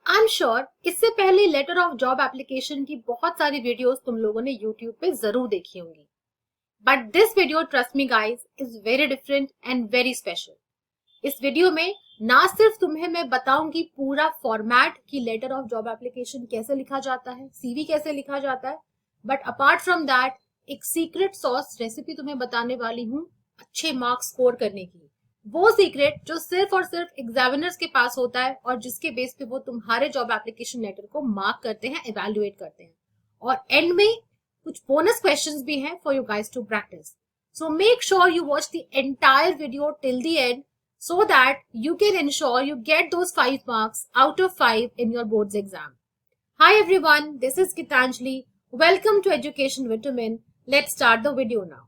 I am sure इससे पहले letter of job application की बहुत सारी वीडियोस तुम लोगों ने यूट्यूब पे जरूर देखी होंगी, but this video, trust me guys, is very different and very special. इस वीडियो में ना सिर्फ तुम्हें मैं बताऊंगी पूरा फॉर्मेट कि लेटर ऑफ जॉब एप्लीकेशन कैसे लिखा जाता है, सीवी कैसे लिखा जाता है, बट अपार्ट फ्रॉम दैट एक सीक्रेट सॉस रेसिपी तुम्हें बताने वाली हूँ अच्छे मार्क्स स्कोर करने की। वो सीक्रेट जो सिर्फ और सिर्फ एग्जामिनर्स के पास होता है और जिसके बेस पे वो तुम्हारे जॉब एप्लीकेशन लेटर को मार्क करते हैं, इवेल्युएट करते हैं, और एंड में कुछ बोनस क्वेश्चंस भी हैं for you guys to practise. So make sure you watch the entire video till the end so that you can ensure you get those 5 marks out of 5 in your boards exam. Hi everyone, this is Gitanjali. Welcome to Education Vitamin. Let's start the video now.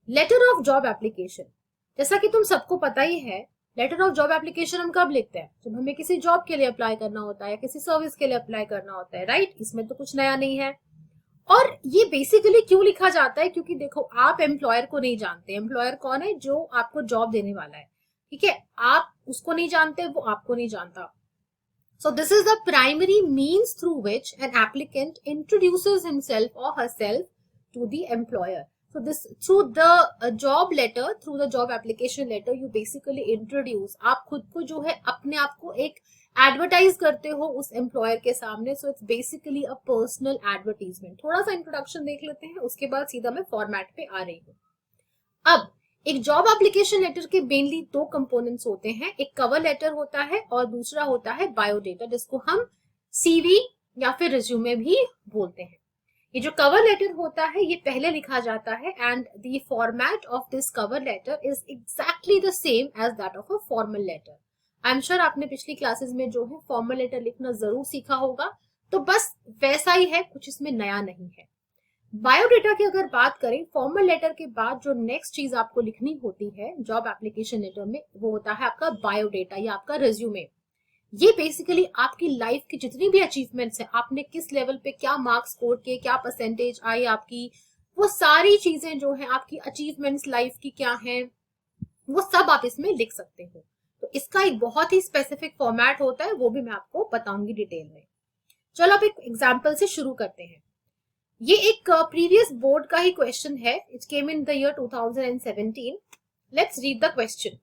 Letter of job application. जैसा कि तुम सबको पता ही है, letter of job application हम कब लिखते हैं? जब हमें किसी जॉब के लिए अप्लाई करना होता है या किसी सर्विस के लिए अप्लाई करना होता है, राइट? इसमें तो कुछ नया नहीं है। और ये बेसिकली क्यों लिखा जाता है? क्योंकि देखो, आप एम्प्लॉयर को नहीं जानते। एम्प्लॉयर कौन है? जो आपको जॉब देने वाला है, ठीक है? आप उसको नहीं जानते, वो आपको नहीं जानता। So this is the primary means through which an applicant introduces himself or herself to the employer. So this through the job letter, through the job application letter, you basically introduce, आप खुद को जो है अपने आप को एक advertise करते हो उस एम्प्लॉयर के सामने। So it's basically a personal advertisement. थोड़ा सा इंट्रोडक्शन देख लेते हैं, उसके बाद सीधा मैं फॉर्मेट पे आ रही हूँ। अब एक जॉब एप्लीकेशन लेटर के मेनली दो कंपोनेंट्स होते हैं, एक कवर लेटर होता है और दूसरा होता है बायोडेटा, जिसको हम सीवी या फिर रिज्यूमे भी बोलते हैं। ये जो कवर लेटर होता है ये पहले लिखा जाता है and the format of this cover letter is exactly the same as that of a formal letter. I am sure आपने पिछली क्लासेस में जो है फॉर्मल लेटर लिखना जरूर सीखा होगा, तो बस वैसा ही है, कुछ इसमें नया नहीं है। बायोडेटा की अगर बात करें, फॉर्मल लेटर के बाद जो नेक्स्ट चीज आपको लिखनी होती है जॉब एप्लीकेशन लेटर में, वो होता है आपका बायोडेटा या आपका रिज्यूमे। ये बेसिकली आपकी लाइफ की जितनी भी अचीवमेंट्स है, आपने किस लेवल पे क्या मार्क्स स्कोर किए, क्या परसेंटेज आई आपकी, वो सारी चीजें जो है आपकी अचीवमेंट्स लाइफ की क्या है, वो सब आप इसमें लिख सकते हो। तो इसका एक बहुत ही स्पेसिफिक फॉर्मेट होता है, वो भी मैं आपको बताऊंगी डिटेल में। चलो अब एक एग्जाम्पल से शुरू करते हैं। ये एक प्रीवियस बोर्ड का ही क्वेश्चन है। It came in the year 2017। Let's read the question.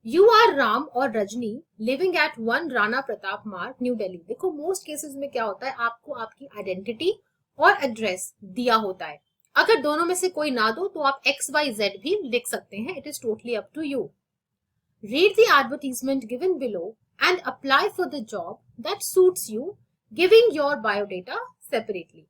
You are Ram और Rajni living at 1 Rana Pratap Marg, New Delhi. देखो, मोस्ट केसेस में क्या होता है, आपको आपकी आइडेंटिटी और एड्रेस दिया होता है। अगर दोनों में से कोई ना दो तो आप XYZ भी लिख सकते हैं। It is totally up to you. Read the advertisement given below and apply for the job that suits you, giving your biodata separately.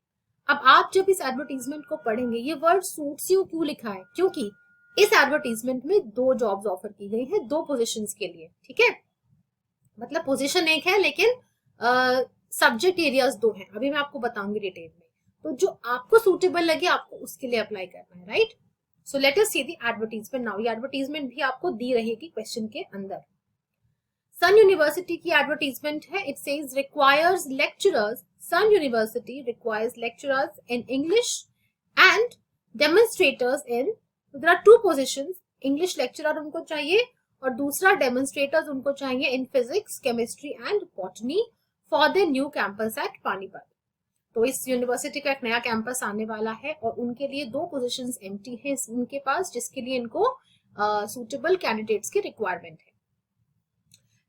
अब आप जब इस एडवर्टीजमेंट को पढ़ेंगे, ये वर्ड सूट्स यू क्यों लिखा है? क्योंकि इस एडवर्टीजमेंट में 2 जॉब्स ऑफर की गई है, 2 पोजीशंस के लिए, ठीक है? मतलब पोजीशन एक है लेकिन सब्जेक्ट एरियाज 2 हैं। अभी मैं आपको बताऊंगी डिटेल में। तो जो आपको सूटेबल लगे आपको उसके लिए अप्लाई करना है, right? So let us see the advertisement now. ये एडवर्टीजमेंट भी आपको दी रहेगी क्वेश्चन के अंदर। सन यूनिवर्सिटी की एडवर्टीजमेंट है। It says requires lecturers, Sun University requires lecturers in English and demonstrators in, there are 2 positions. English lecturer उनको चाहिए और दूसरा डेमोन्स्ट्रेटर्स उनको चाहिए in physics, chemistry and botany for the new campus at Panipat. तो इस यूनिवर्सिटी का एक नया कैंपस आने वाला है और उनके लिए 2 पोजीशंस एम्प्टी है उनके पास, जिसके लिए इनको सुटेबल कैंडिडेट्स की रिक्वायरमेंट है।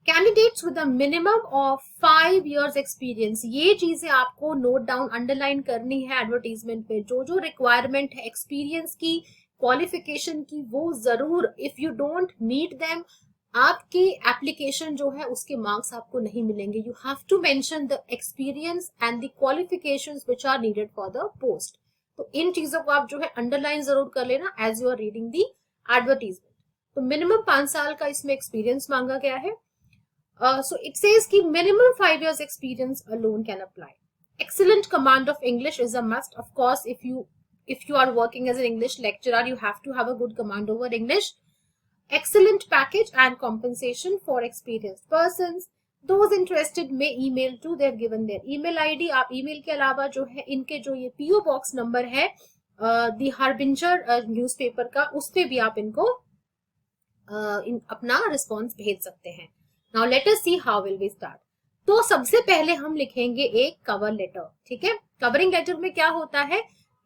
Candidates with a minimum of 5 years experience. ये चीजें आपको नोट डाउन, अंडरलाइन करनी है एडवर्टीजमेंट पे। जो जो रिक्वायरमेंट है एक्सपीरियंस की, क्वालिफिकेशन की, वो जरूर, if you don't meet them, आपकी एप्लीकेशन जो है उसके मार्क्स आपको नहीं मिलेंगे। You have to mention the experience and the qualifications which are needed for the post. तो इन चीजों को आप जो है अंडरलाइन जरूर कर लेना as you are reading the advertisement. तो मिनिमम 5 साल का इसमें एक्सपीरियंस मांगा गया है। So it says कि minimum 5 years experience alone can apply. Excellent command of English is a must. Of course, if you are working as an English lecturer, you have to have a good command over English. Excellent package and compensation for experienced persons. Those interested may email to, they have given their email ID. आप email के अलावा जो है इनके जो ये PO box number है दी harbinger newspaper का, उस पे भी आप इनको अपना रिस्पॉन्स भेज सकते हैं। Now let us see how will we start. तो सबसे पहले हम लिखेंगे एक कवर लेटर, ठीक है। कवरिंग लेटर में क्या होता है,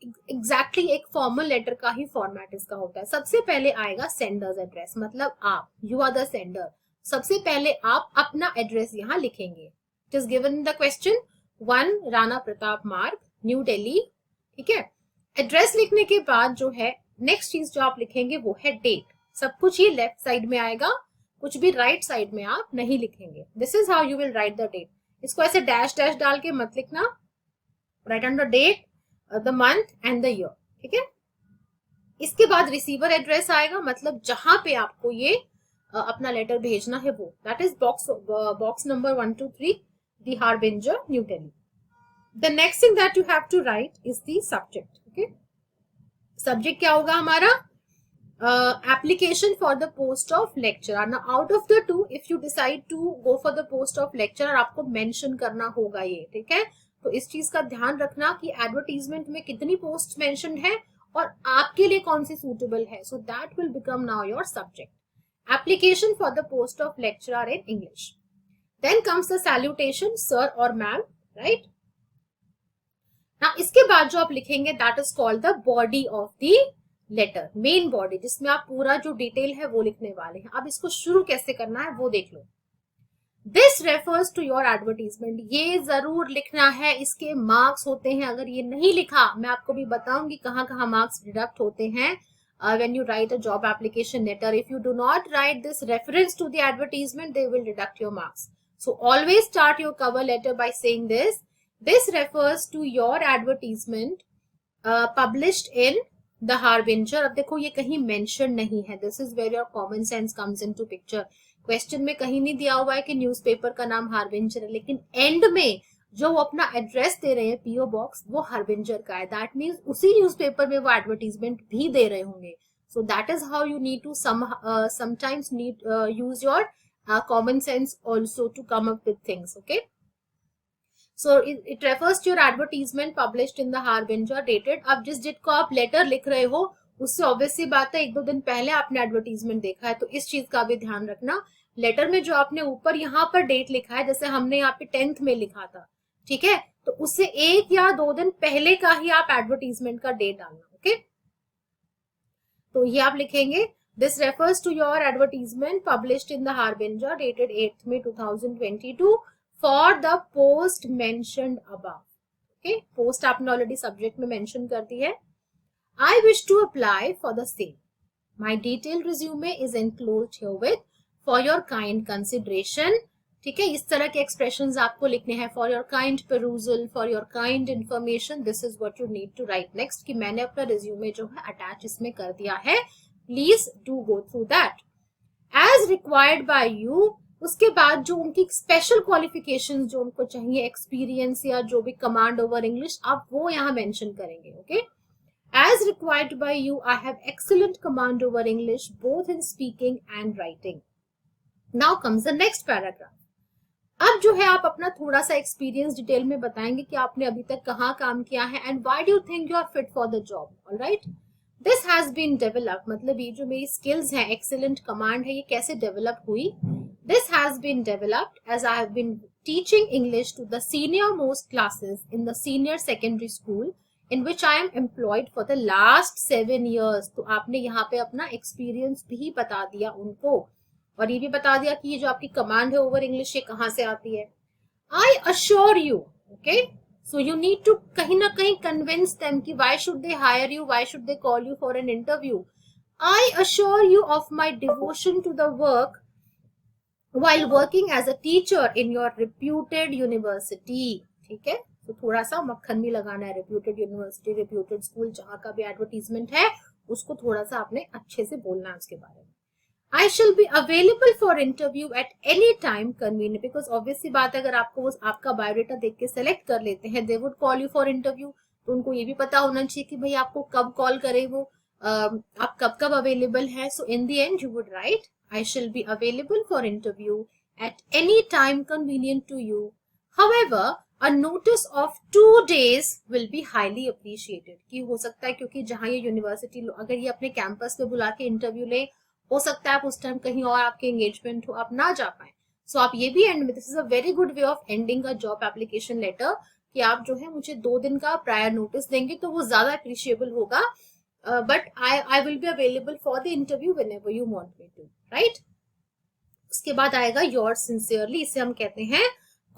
एग्जैक्टली एक फॉर्मल लेटर का ही फॉर्मेट इसका होता है। सबसे पहले आएगा सेंडर्स एड्रेस, मतलब आप, यू आर द सेंडर। सबसे पहले आप अपना एड्रेस यहाँ लिखेंगे। It is given in the question, 1 Rana Pratap Marg, New Delhi, ठीक है। एड्रेस लिखने के बाद जो है नेक्स्ट चीज जो आप लिखेंगे वो है डेट। सब कुछ ये लेफ्ट साइड में आएगा, कुछ भी राइट साइड में आप नहीं लिखेंगे। This is how you will write the date. इसको ऐसे डैश डैश डाल के मत लिखना, write on the date, the month and the year, ठीक है। इसके बाद रिसीवर एड्रेस आएगा, मतलब जहां पे आपको ये अपना लेटर भेजना है वो, that is box number 123, the Harbinger, New Delhi. The next thing that you have to write is the subject, okay. Subject क्या होगा हमारा, application for the post of lecturer. Now out of the two, if you decide to go for the post of lecturer, आपको mention करना होगा ये, ठीक है। तो इस चीज का ध्यान रखना कि एडवर्टीजमेंट में कितनी पोस्ट मेंशन्ड है और आपके लिए कौन सी सूटेबल है। So that will become now your subject, application for the post of lecturer in English. Then comes the salutation, sir और मैम, राइट। नाउ इसके बाद जो आप लिखेंगे that is called the body of the letter, main body, जिसमें आप पूरा जो डिटेल है वो लिखने वाले हैं। अब इसको शुरू कैसे करना है वो देख लो। This refers to your advertisement, ये जरूर लिखना है, इसके मार्क्स होते हैं। अगर ये नहीं लिखा, मैं आपको भी बताऊंगी कहाँ कहाँ मार्क्स डिडक्ट होते हैं when you write a job application letter. If you do not write this reference to the advertisement, they will deduct your marks. So always start your cover letter by saying this. This refers to your advertisement published in the Harbinger. अब देखो ये कहीं mention नहीं है, this is where your common sense comes into picture. Question में कहीं नहीं दिया हुआ है कि न्यूज़पेपर का नाम हार्बिंजर है, लेकिन एंड में जो वो अपना एड्रेस दे रहे हैं, पीओ बॉक्स, वो हार्बिंजर का है। दैट मीन्स उसी न्यूज़पेपर में वो एडवर्टीजमेंट भी दे रहे होंगे। So that is how you need to sometimes need use your common sense also to come up with things, okay. So it refers to your advertisement published in the Harbinger dated. अब जिस date को आप letter लिख रहे हो उससे obvious सी बात है 1-2 दिन पहले आपने एडवर्टीजमेंट देखा है, तो इस चीज का भी ध्यान रखना। लेटर में जो आपने ऊपर यहाँ पर डेट लिखा है, जैसे हमने यहाँ पे 10th में लिखा था, ठीक है, तो उससे 1 या 2 दिन पहले का ही आप एडवर्टीजमेंट का डेट डालना, ओके। तो ये आप लिखेंगे, this refers to your advertisement published in the Harbinger dated 8th May 2022 for the post mentioned above, okay। Post आपने ऑलरेडी सब्जेक्ट में मेंशन कर दी है। I wish to apply for the same. My detailed resume is enclosed herewith for your kind consideration, ठीक है। इस तरह के एक्सप्रेशंस आपको लिखने हैं, for your kind perusal, for your kind information, this is what you need to write next, कि मैंने अपना रिज्यूमे जो है अटैच इसमें कर दिया है, please do go through that as required by you. उसके बाद जो उनकी स्पेशल क्वालिफिकेशंस जो उनको चाहिए, एक्सपीरियंस या जो भी कमांड ओवर इंग्लिश, आप वो यहाँ मेंशन करेंगे, okay. As required by you, I have excellent command over English both in speaking and writing. Now comes the next paragraph. अब जो है आप अपना थोड़ा सा एक्सपीरियंस डिटेल में बताएंगे कि आपने अभी तक कहाँ काम किया है and why do you think you are fit for the job, alright. This has been developed, मतलब ये जो मेरी स्किल्स हैं, एक्सीलेंट कमांड है, ये कैसे डेवलप हुई। This has been developed as I have been teaching English to the senior most classes in the senior secondary school in which I am employed for the last 7 years. तो आपने यहाँ पे अपना experience भी बता दिया उनको और ये भी बता दिया कि ये जो आपकी कमांड है ओवर इंग्लिश ये कहाँ से आती है। I assure you, okay, so you need to कहीं ना कहीं convince them कि why should they hire you, why should they call you for an interview. I assure you of my devotion to the work while working as a teacher in your reputed university, ठीक है। तो थोड़ा सा मक्खन भी लगाना है, reputed university, reputed school, जहां का भी एडवर्टीजमेंट है उसको थोड़ा सा आपने अच्छे से बोलना है उसके बारे में। I shall be available for interview at any time convenient, because obviously बात है, अगर आपको आपका बायोडेटा देख के सेलेक्ट कर लेते हैं, they would call you for interview, तो उनको ये भी पता होना चाहिए कि भाई आपको कब कॉल करे वो, आप कब कब अवेलेबल है। So in the end you would write, I shall be available for interview at any time convenient to you. However, a notice of 2 days will be highly appreciated. कि हो सकता है क्योंकि जहां ये यूनिवर्सिटी अगर ये अपने कैंपस पे बुला के इंटरव्यू ले, हो सकता है आप उस टाइम कहीं और आपके एंगेजमेंट हो, आप ना जा पाए। सो आप ये भी एंड में, this is a very good way of ending a job application letter, कि आप जो है मुझे 2 दिन का प्रायर नोटिस देंगे तो वो ज्यादा अप्रिशिएबल होगा, but I will be available for the interview whenever you want me to, right. उसके बाद आएगा योर्स सिंसियरली, इसे हम कहते हैं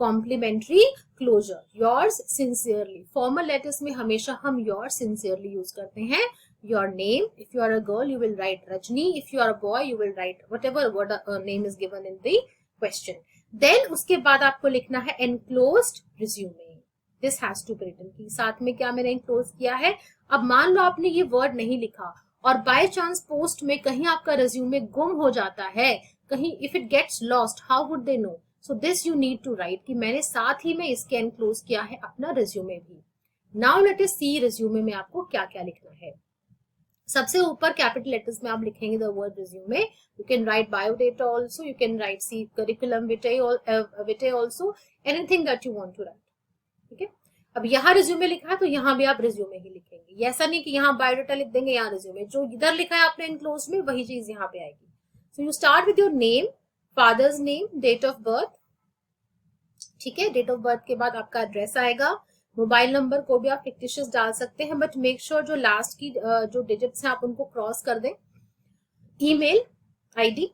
complimentary closure, yours sincerely. Formal letters में हमेशा हम योर्स सिंसियरली यूज करते हैं। Your name, if you are a girl you will write Rajni, if you are a boy you will write whatever word name is given in the question. Then उसके बाद आपको लिखना है enclosed resume, this has to be written, की साथ में क्या मैंने एनक्लोज किया है। अब मान लो आपने ये वर्ड नहीं लिखा और बाय चांस पोस्ट में कहीं आपका रिज्यूमे गुम हो जाता है, कहीं if it gets lost, how would they know? So this you need to write कि मैंने साथ ही में इसके एनक्लोज किया है अपना रिज्यूमे भी। नाउ लेट अस सी रिज्यूमे में आपको क्या क्या लिखना है। सबसे ऊपर कैपिटल लेटर्स में आप लिखेंगे the word resume. You can write biodata also, you can write C curriculum vitae also, anything that you want to write, ठीक है। अब यहाँ रिज्यूमे लिखा है तो यहाँ भी आप रिज्यूमे ही लिखेंगे, ऐसा नहीं कि यहाँ बायोडेटा लिख देंगे यहाँ रिज्यूमे, जो इधर लिखा है आपने एनक्लोज में वही चीज यहाँ पे आएगी। So you start with your name, father's name, date of birth, ठीक है। डेट ऑफ बर्थ के बाद आपका एड्रेस आएगा, मोबाइल नंबर को भी आप फिक्टिशियस डाल सकते हैं, बट मेक श्योर जो लास्ट की जो डिजिट्स हैं आप उनको क्रॉस कर दें। Email ID,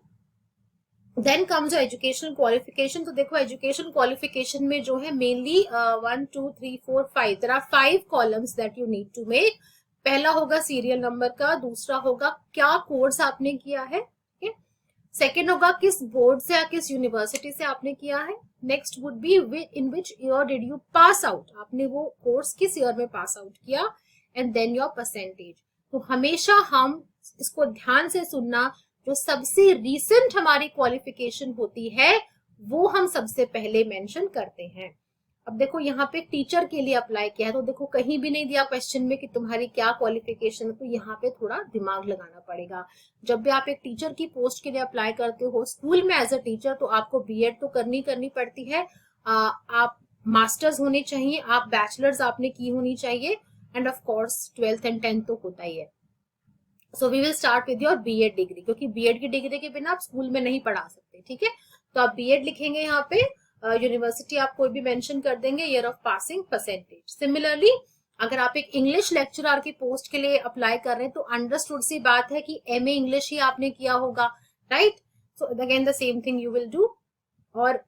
then comes educational qualification. तो देखो एजुकेशन क्वालिफिकेशन में जो है mainly 1 2 3 4 5 there are 5 columns that you need to make. पहला होगा सीरियल नंबर का, दूसरा होगा क्या कोर्स आपने किया है, सेकेंड होगा किस बोर्ड से या किस यूनिवर्सिटी से आपने किया है, next would be in which year did you pass out, आपने वो कोर्स किस ईयर में पास आउट किया, एंड देन योर परसेंटेज। तो हमेशा हम इसको ध्यान से सुनना, जो सबसे रीसेंट हमारी क्वालिफिकेशन होती है वो हम सबसे पहले मेंशन करते हैं। अब देखो यहाँ पे टीचर के लिए अप्लाई किया है तो देखो कहीं भी नहीं दिया क्वेश्चन में कि तुम्हारी क्या क्वालिफिकेशन है, तो यहाँ पे थोड़ा दिमाग लगाना पड़ेगा। जब भी आप एक टीचर की पोस्ट के लिए अप्लाई करते हो स्कूल में एज अ टीचर, तो आपको बीएड तो करनी पड़ती है, आप मास्टर्स होने चाहिए, आप बैचलर्स आपने की होनी चाहिए, end of course 12th and 10th तो होता ही है। So we will start with your BEd degree, क्योंकि बीएड की डिग्री के बिना आप स्कूल में नहीं पढ़ा सकते, ठीक है। तो आप बीएड लिखेंगे यहाँ पे, यूनिवर्सिटी आप कोई भी मेंशन कर देंगे, year of passing, percentage. Similarly अगर आप एक इंग्लिश लेक्चरर की पोस्ट के लिए अप्लाई कर रहे हैं तो अंडरस्टूड सी बात है कि एमए इंग्लिश ही आपने किया होगा, right. So again the same thing you will do. और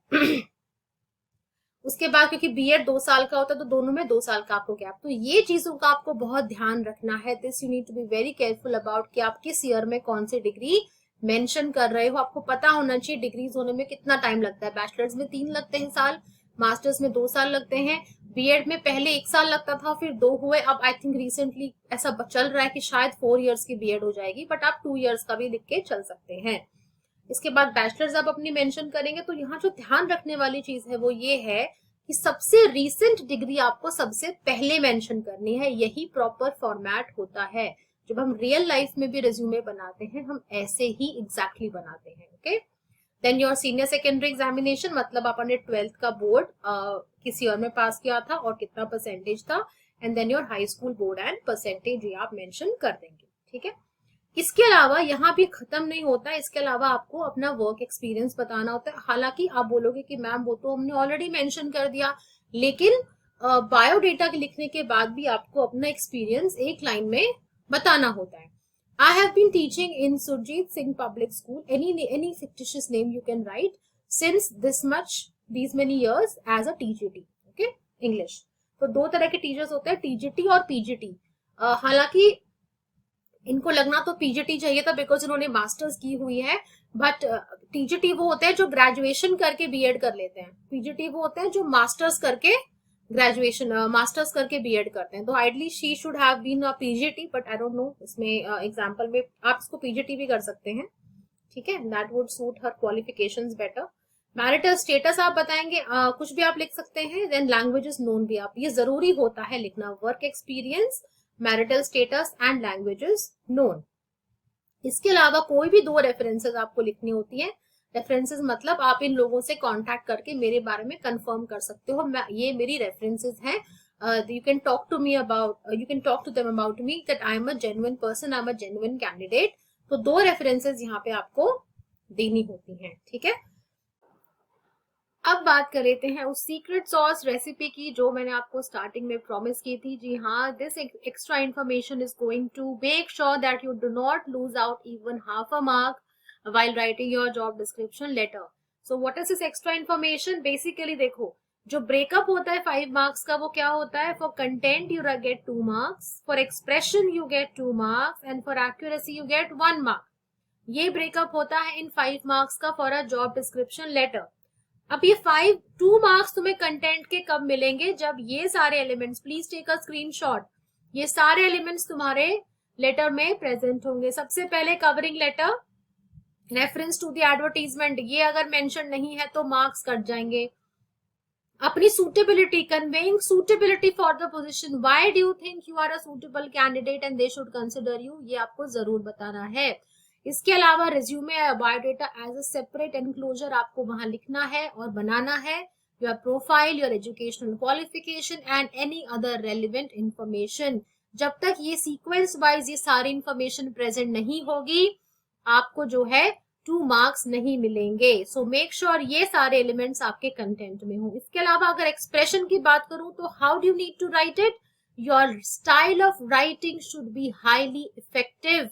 उसके बाद क्योंकि बीएड 2 साल का होता है तो दोनों में 2 साल का आपको गैप, तो ये चीजों का आपको बहुत ध्यान रखना है। This you need to be very careful about कि आप किस ईयर में कौन सी डिग्री मेंशन कर रहे हो। आपको पता होना चाहिए डिग्रीज होने में कितना टाइम लगता है। बैचलर्स में 3 लगते हैं साल, मास्टर्स में 2 साल लगते हैं, बीएड में पहले 1 साल लगता था फिर 2 हुए, अब आई थिंक रिसेंटली ऐसा चल रहा है कि शायद 4 इयर्स की बीएड हो जाएगी, बट आप 2 इयर्स का भी लिख के चल सकते हैं। इसके बाद बैचलर्स आप अपनी मेंशन करेंगे। तो यहाँ जो ध्यान रखने वाली चीज है वो ये है कि सबसे रीसेंट डिग्री आपको सबसे पहले मेंशन करनी है, यही प्रॉपर फॉर्मेट होता है। जब हम रियल लाइफ में भी रिज्यूमे बनाते हैं हम ऐसे ही एग्जैक्टली बनाते हैं, ओके। Then your senior secondary examination, मतलब आपने 12th का बोर्ड किस ईयर में पास किया था और कितना परसेंटेज था, and then your high school board and percentage ये आप मेंशन कर देंगे, ठीक है। इसके अलावा यहाँ भी खत्म नहीं होता, इसके अलावा आपको अपना वर्क एक्सपीरियंस बताना होता है। हालांकि आप बोलोगे कि मैम वो तो हमने ऑलरेडी मेंशन कर दिया, लेकिन बायोडेटा के लिखने के बाद भी आपको अपना एक्सपीरियंस एक लाइन में बताना होता है। I have been teaching in Surjit Singh Public School, any fictitious name you can write, since these many years as a TGT, okay, English। तो 2 तरह के टीचर्स होते हैं, टीजीटी और पीजीटी। हालांकि इनको लगना तो पीजीटी चाहिए था बिकॉज इन्होंने मास्टर्स की हुई है, बट टीजीटी वो होते हैं जो ग्रेजुएशन करके बीएड कर लेते हैं, पीजीटी वो होते हैं जो मास्टर्स करके मास्टर्स करके बीएड करते हैं। तो ideally she should have been a PGT, but I don't know, इसमें एग्जांपल में आप इसको पीजीटी भी कर सकते हैं, ठीक है। That would suit her qualifications better. Marital status आप बताएंगे, कुछ भी आप लिख सकते हैं। देन लैंग्वेजेस नोन भी आप, ये जरूरी होता है लिखना, work experience, marital status and languages known. इसके अलावा कोई भी 2 रेफरेंसेस आपको लिखनी होती है। रेफरेंसेस मतलब आप इन लोगों से कांटेक्ट करके मेरे बारे में कंफर्म कर सकते हो, ये मेरी रेफरेंसेस हैं। You can talk to them about me that I am a genuine person, I am a genuine candidate. तो 2 रेफरेंसेस यहाँ पे आपको देनी होती हैं, ठीक है। अब बात कर लेते हैं उस सीक्रेट सॉस रेसिपी की जो मैंने आपको स्टार्टिंग में प्रॉमिस की थी। जी हाँ, this extra information is going to make sure that you do not lose out even half a mark while writing your job description letter. So what is this extra information? Basically देखो, जो breakup होता है 5 marks का वो क्या होता है? For content you get 2 marks, for expression you get 2 marks and for accuracy you get 1 mark. ये ब्रेकअप होता है इन 5 मार्क्स का for a job description letter. अब ये 2 मार्क्स तुम्हें कंटेंट के कब मिलेंगे? जब ये सारे elements, please take a screenshot, ये सारे एलिमेंट्स तुम्हारे लेटर में प्रेजेंट होंगे। सबसे पहले covering letter, reference to the advertisement, ये अगर मेंशन नहीं है तो मार्क्स कट जाएंगे। अपनी suitability, conveying suitability for the position, why do you think you are a suitable candidate and they should consider you, ये आपको जरूर बताना है। इसके अलावा रिज्यूमे या biodata as a separate enclosure आपको वहां लिखना है और बनाना है। Your profile, your educational qualification and any other relevant information. जब तक ये सीक्वेंस वाइज ये सारी इंफॉर्मेशन प्रेजेंट नहीं होगी आपको जो है 2 मार्क्स नहीं मिलेंगे। सो मेक श्योर ये सारे एलिमेंट्स आपके कंटेंट में हो। इसके अलावा अगर एक्सप्रेशन की बात करूं तो how do you need to write it? Your style of writing should be highly effective.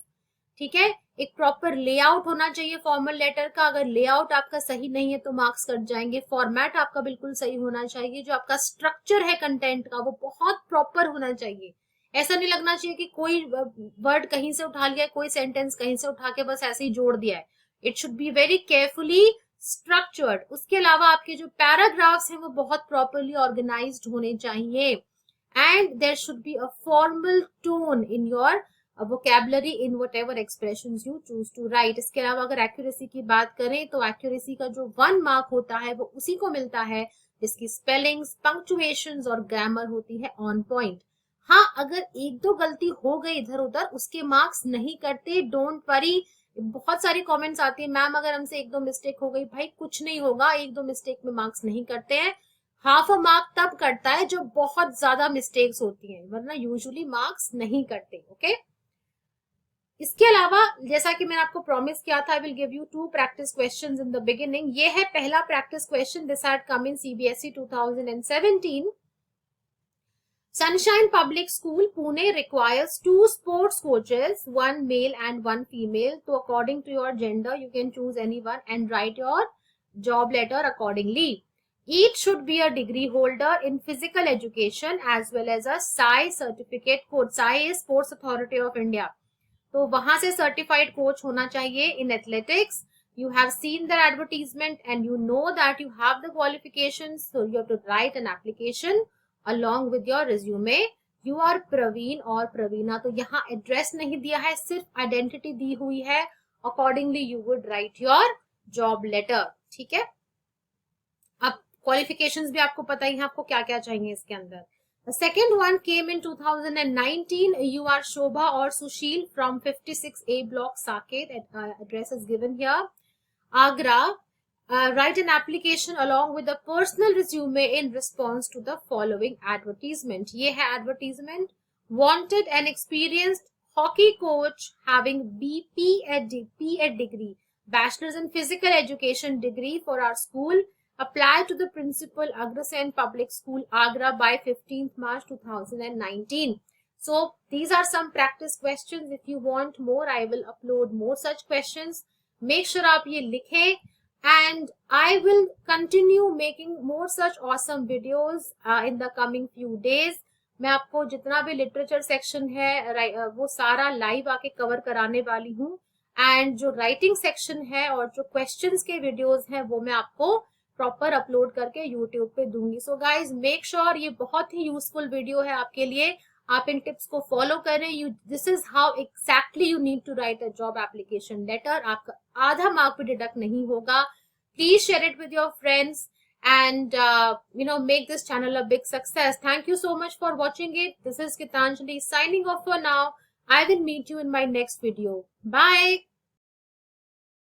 ठीक है, एक प्रॉपर लेआउट होना चाहिए फॉर्मल लेटर का। अगर लेआउट आपका सही नहीं है तो मार्क्स कट जाएंगे। फॉर्मेट आपका बिल्कुल सही होना चाहिए। जो आपका स्ट्रक्चर है कंटेंट का वो बहुत प्रॉपर होना चाहिए। ऐसा नहीं लगना चाहिए कि कोई वर्ड कहीं से उठा लिया, कोई सेंटेंस कहीं से उठा के बस ऐसे ही जोड़ दिया है। It should be very carefully structured. उसके अलावा आपके जो पैराग्राफ्स हैं वो बहुत प्रॉपरली ऑर्गेनाइज्ड होने चाहिए and there should be a formal tone in your vocabulary in whatever expressions you choose to write. इसके अलावा अगर एक्यूरेसी की बात करें तो एक्यूरेसी का जो 1 मार्क होता है वो उसी को मिलता है जिसकी स्पेलिंग्स, पंक्चुएशंस और ग्रामर होती है ऑन पॉइंट। हाँ, अगर 1-2 गलती हो गई इधर उधर उसके मार्क्स नहीं करते, डोंट वरी। बहुत सारी कमेंट्स आती है, मैम अगर हमसे 1-2 मिस्टेक हो गई, भाई कुछ नहीं होगा, 1-2 मिस्टेक में मार्क्स नहीं करते हैं। हाफ अ मार्क तब करता है जब बहुत ज्यादा मिस्टेक्स होती हैं, वरना यूजुअली मार्क्स नहीं करते। ओके, इसके अलावा जैसा कि मैंने आपको प्रॉमिस किया था, I will give you 2 practice questions in the beginning. ये है पहला practice question, this had come in CBSE 2017। Sunshine Public School, Pune requires 2 sports coaches, 1 male and 1 female. So according to your gender, you can choose anyone and write your job letter accordingly. Each should be a degree holder in physical education as well as a SAI certificate coach. SAI is Sports Authority of India. तो वहां से certified coach होना चाहिए in athletics. You have seen their advertisement and you know that you have the qualifications, so you have to write an application along with your resume. You are Praveen और प्रवीणा, तो यहाँ address नहीं दिया है, सिर्फ identity दी हुई है। Accordingly you would write your job letter. ठीक है, अब क्वालिफिकेशंस भी आपको पता ही है आपको क्या क्या चाहिए इसके अंदर। The second one came in 2019. You are Shobha or Sushil from 56A block Saket. Address is given here. Agra. Write an application along with a personal resume in response to the following advertisement. ये है advertisement. Wanted an experienced hockey coach having BPEd degree, Bachelor's in Physical Education degree for our school. Apply to the principal, Agrasen Public School, Agra by 15th March 2019. So these are some practice questions. If you want more, I will upload more such questions. Make sure आप ये लिखें and I will continue making more such awesome videos in the coming few days. मैं आपको जितना भी literature section है वो सारा लाइव आके कवर कराने वाली हूँ एंड जो राइटिंग सेक्शन है और जो क्वेश्चंस के वीडियोस हैं वो मैं आपको प्रॉपर अपलोड करके यूट्यूब पे दूंगी। सो गाइज मेक श्योर ये बहुत ही यूजफुल वीडियो है आपके लिए, आप इन टिप्स को फॉलो करें। This is how exactly you need to write a job application letter. आपका आधा मार्क भी डिडक्ट नहीं होगा। Please share it with your friends and make this channel a big success. Thank you so much for watching it. This is Gitanjali signing off for now. I will meet you in my next video. Bye.